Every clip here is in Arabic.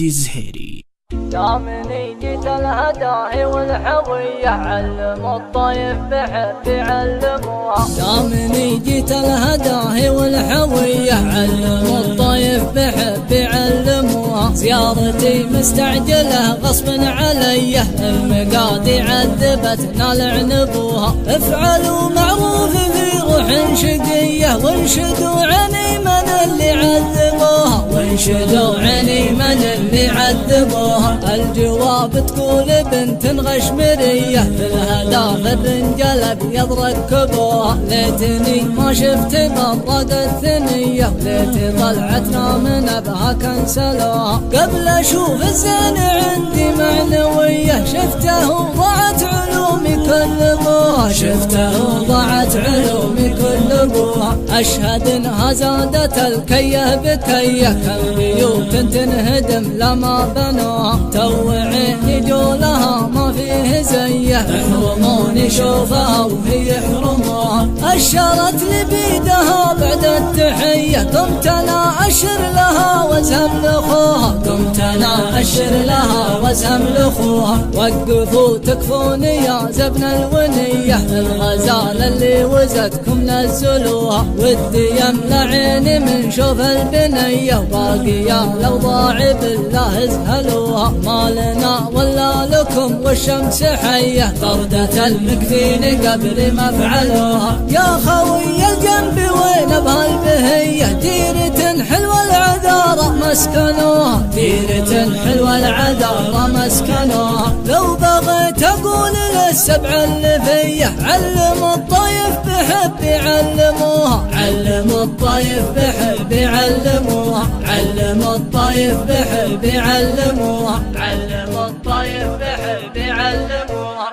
الزهيري. دامني جيت الهداهي والحوية علم الطيف بحب يعلموها. دامني جيت الهداهي والحوية علم الطيف بحب يعلموها. زيارتي مستعجلة غصب علي المقادي عذبتنا لعنبوها. افعلوا معروف في روح شقية وانشدوا عني من اللي عذبوها. وانشدوا عني من اللي عذبوها. الجواب تقول بنت غشمرية في الهداف الرنجل ابيض ركبوها. ليتني ما شفت مطرق الثنية وليت طلعتنا من ابها كنسلوها. قبل اشوف الزين عندي معنوية شفته ضاعت علومي كل ابوها. شفته ضاعت علومي كل ابوها. اشهد انها زادت الكيه بكيه كم بيوت تنهدم لما بنوها. تو عيني جولها ما فيه زيه يحرموني شوفها وهي يحرموها. اشرت لي بيدها بعد التحيه قمت انا اشر لها وازهم لاخوها. قمت انا اشر لها وازهم لاخوها. وقفوا تكفوني يا زبن الونيه الغزال اللي وزتكم نزلوها. ودي يملى عيني من شوف البنيه وباقيه لو ضاع بالله ازهلوها. ما لنا ولا لكم والشمس حيه طردة المكفين قبل ما فعلوها. يا خوي الجنب وين بهالبهيه ديرة حلوة العذارى مسكنوها. ديرة حلوة العذارى مسكنوها. لو بغيت اقول للسبع اللي فيه علم الطيف بحب يعلموها. علم الطيف بحب يعلموها. علم الطيف بحب يعلموها. علم الطيف بحب يعلموها.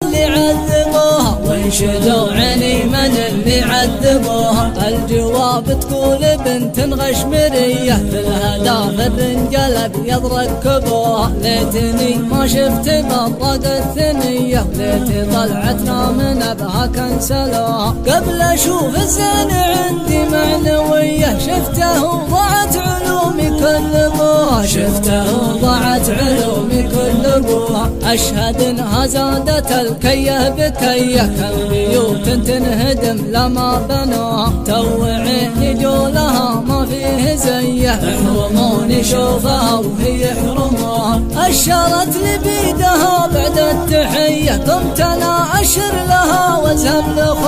اللي عذبوها وانشدوا عني من اللي عذبوها. الجواب تقول بنت غشمرية في الهداف الرنجل ابيض ركبوها. ليتني ما شفت مطرق الثنية وليت طلعتنا من ابها كنسلوها. قبل اشوف الزين عندي معنوية شفته ضاعت علومي كل ابوها. شفته ضاعت علومي كل ابوها. اشهد انها زادت الكيه بكيه كم بيوت تنهدم لما بنوها. تو عيني جولها ما فيه زيه يحرموني شوفها وهي يحرموها. اشرت لي بيدها بعد التحيه قمت انا اشر لها وازهم لاخوها.